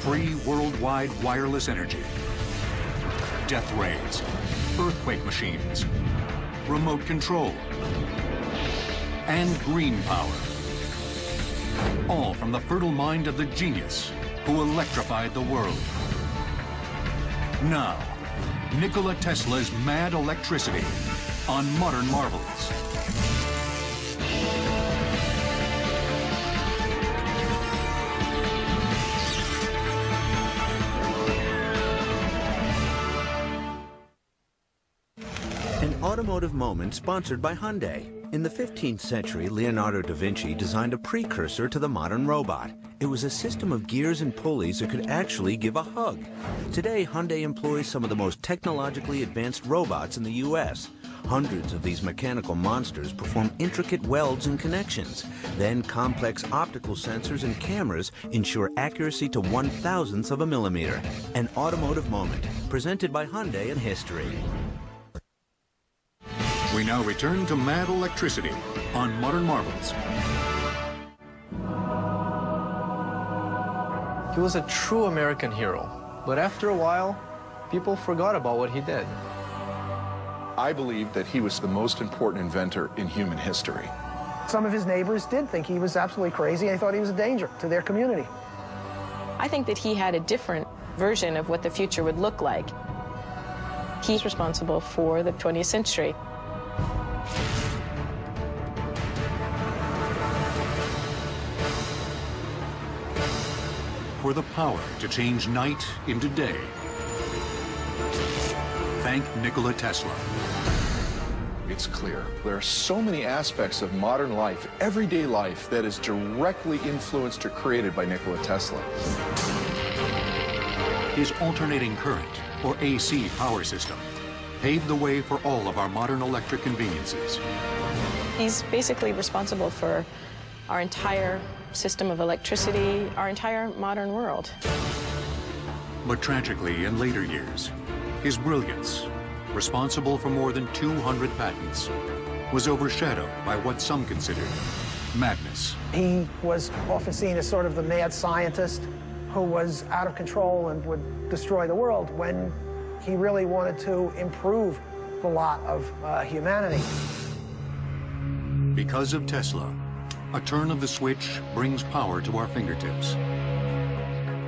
free worldwide wireless energy, death rays, earthquake machines, remote control, and green power. All from the fertile mind of the genius who electrified the world. Now, Nikola Tesla's mad electricity on Modern Marvels. An automotive moment sponsored by Hyundai. In the 15th century, Leonardo da Vinci designed a precursor to the modern robot. It was a system of gears and pulleys that could actually give a hug. Today, Hyundai employs some of the most technologically advanced robots in the U.S. Hundreds of these mechanical monsters perform intricate welds and connections. Then complex optical sensors and cameras ensure accuracy to 1/1000th of a millimeter. An automotive moment, presented by Hyundai in history. We now return to mad electricity on Modern Marvels. He was a true American hero, but after a while, people forgot about what he did. I believe that he was the most important inventor in human history. Some of his neighbors did think he was absolutely crazy, and they thought he was a danger to their community. I think that he had a different version of what the future would look like. He's responsible for the 20th century. For the power to change night into day. Thank Nikola Tesla. It's clear there are so many aspects of modern life, everyday life, that is directly influenced or created by Nikola Tesla. His alternating current, or AC power system, paved the way for all of our modern electric conveniences. He's basically responsible for our entire system of electricity, our entire modern world. But tragically, in later years, his brilliance, responsible for more than 200 patents, was overshadowed by what some considered madness. He was often seen as sort of the mad scientist who was out of control and would destroy the world, when he really wanted to improve the lot of humanity. Because of Tesla, a turn of the switch brings power to our fingertips.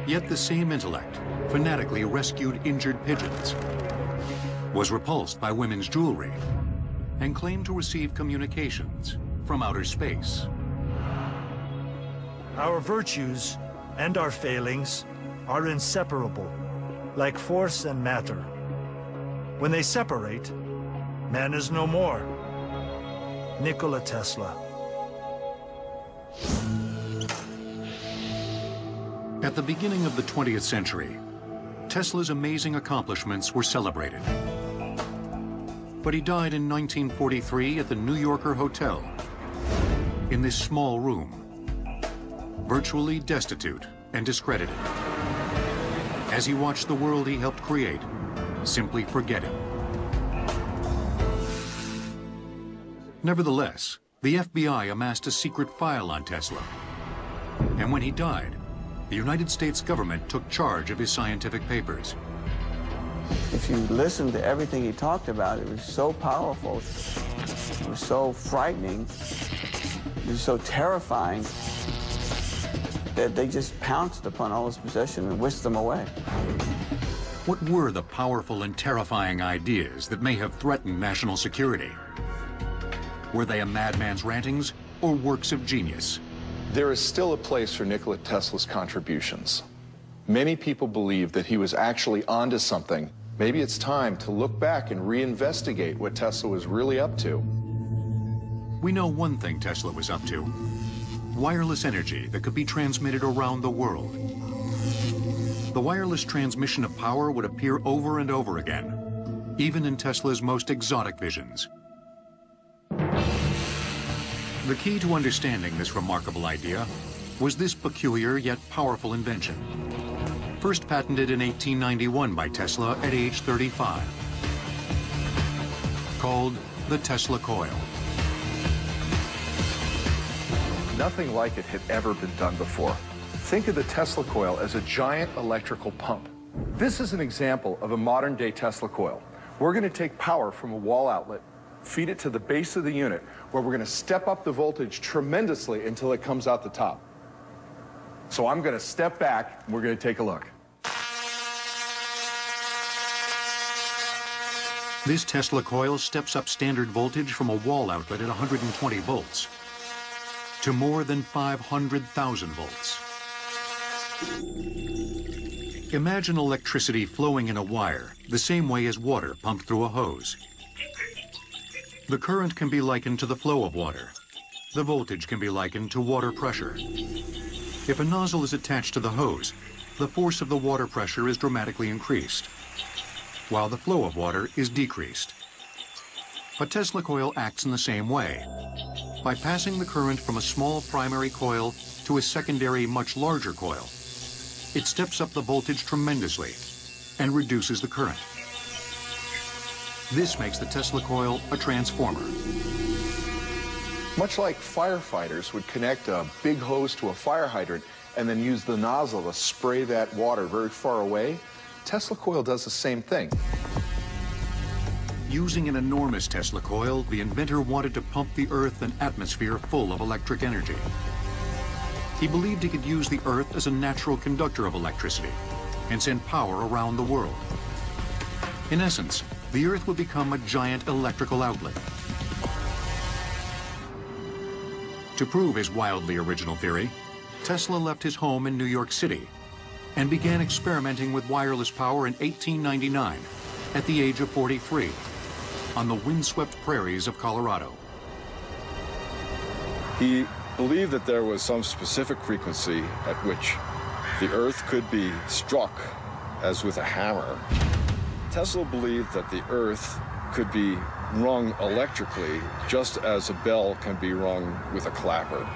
Yet the same intellect fanatically rescued injured pigeons, was repulsed by women's jewelry, and claimed to receive communications from outer space. Our virtues and our failings are inseparable, like force and matter. When they separate, man is no more. Nikola Tesla. At the beginning of the 20th century, Tesla's amazing accomplishments were celebrated. But he died in 1943 at the New Yorker Hotel, in this small room, virtually destitute and discredited. As he watched the world he helped create simply forget him. Nevertheless, the FBI amassed a secret file on Tesla. And when he died, the United States government took charge of his scientific papers. If you listen to everything he talked about, it was so powerful, it was so frightening, it was so terrifying, that they just pounced upon all his possessions and whisked them away. What were the powerful and terrifying ideas that may have threatened national security? Were they a madman's rantings or works of genius? There is still a place for Nikola Tesla's contributions. Many people believe that he was actually onto something. Maybe it's time to look back and reinvestigate what Tesla was really up to. We know one thing Tesla was up to: wireless energy that could be transmitted around the world. The wireless transmission of power would appear over and over again, even in Tesla's most exotic visions. The key to understanding this remarkable idea was this peculiar yet powerful invention, first patented in 1891 by Tesla at age 35, called the Tesla coil. Nothing like it had ever been done before. Think of the Tesla coil as a giant electrical pump. This is an example of a modern-day Tesla coil. We're going to take power from a wall outlet, feed it to the base of the unit, where we're going to step up the voltage tremendously until it comes out the top. So I'm going to step back, and we're going to take a look. This Tesla coil steps up standard voltage from a wall outlet at 120 volts to more than 500,000 volts. Imagine electricity flowing in a wire the same way as water pumped through a hose. The current can be likened to the flow of water. The voltage can be likened to water pressure. If a nozzle is attached to the hose, the force of the water pressure is dramatically increased, while the flow of water is decreased. A Tesla coil acts in the same way. By passing the current from a small primary coil to a secondary, much larger coil, it steps up the voltage tremendously and reduces the current. This makes the Tesla coil a transformer. Much like firefighters would connect a big hose to a fire hydrant and then use the nozzle to spray that water very far away, Tesla coil does the same thing. Using an enormous Tesla coil, the inventor wanted to pump the Earth an atmosphere full of electric energy. He believed he could use the Earth as a natural conductor of electricity and send power around the world. In essence, the Earth would become a giant electrical outlet. To prove his wildly original theory, Tesla left his home in New York City and began experimenting with wireless power in 1899 at the age of 43 on the windswept prairies of Colorado. He believed that there was some specific frequency at which the Earth could be struck as with a hammer. Tesla believed that the Earth could be rung electrically, just as a bell can be rung with a clapper.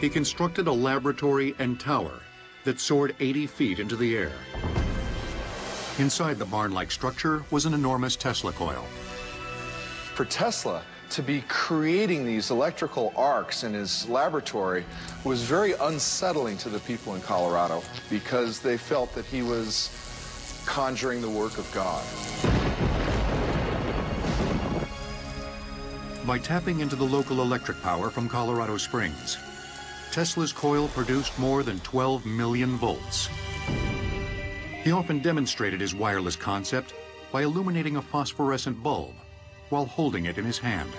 He constructed a laboratory and tower that soared 80 feet into the air. Inside the barn-like structure was an enormous Tesla coil. For Tesla to be creating these electrical arcs in his laboratory was very unsettling to the people in Colorado because they felt that he was conjuring the work of God. By tapping into the local electric power from Colorado Springs, Tesla's coil produced more than 12 million volts. He often demonstrated his wireless concept by illuminating a phosphorescent bulb while holding it in his hand.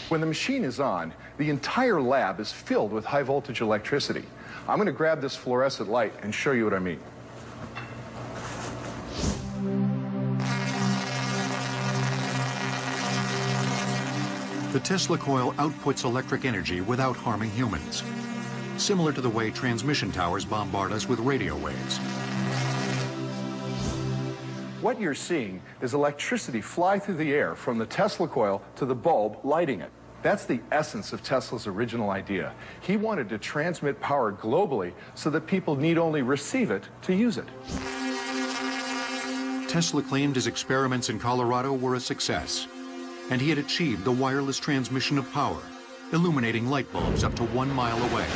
When the machine is on, the entire lab is filled with high voltage electricity. I'm going to grab this fluorescent light and show you what I mean. The Tesla coil outputs electric energy without harming humans, similar to the way transmission towers bombard us with radio waves. What you're seeing is electricity fly through the air from the Tesla coil to the bulb lighting it. That's the essence of Tesla's original idea. He wanted to transmit power globally so that people need only receive it to use it. Tesla claimed his experiments in Colorado were a success, and he had achieved the wireless transmission of power, illuminating light bulbs up to 1 mile away.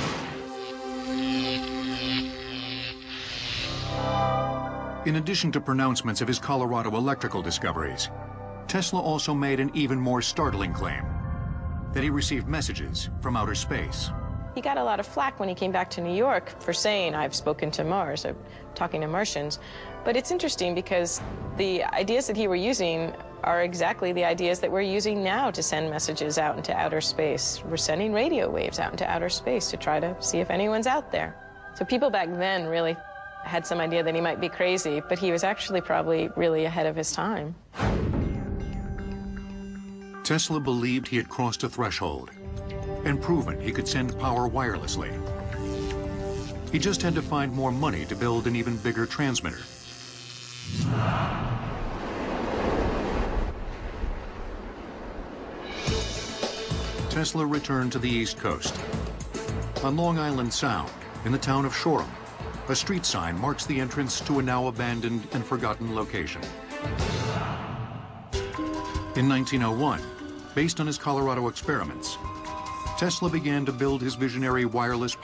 In addition to pronouncements of his Colorado electrical discoveries, Tesla also made an even more startling claim, that he received messages from outer space. He got a lot of flack when he came back to New York for saying, I've spoken to Mars, or talking to Martians. But it's interesting because the ideas that he were using are exactly the ideas that we're using now to send messages out into outer space. We're sending radio waves out into outer space to try to see if anyone's out there. So people back then really had some idea that he might be crazy, but he was actually probably really ahead of his time. Tesla believed he had crossed a threshold and proven he could send power wirelessly. He just had to find more money to build an even bigger transmitter. Tesla returned to the East Coast. On Long Island Sound, in the town of Shoreham, a street sign marks the entrance to a now abandoned and forgotten location. In 1901, based on his Colorado experiments, Tesla began to build his visionary wireless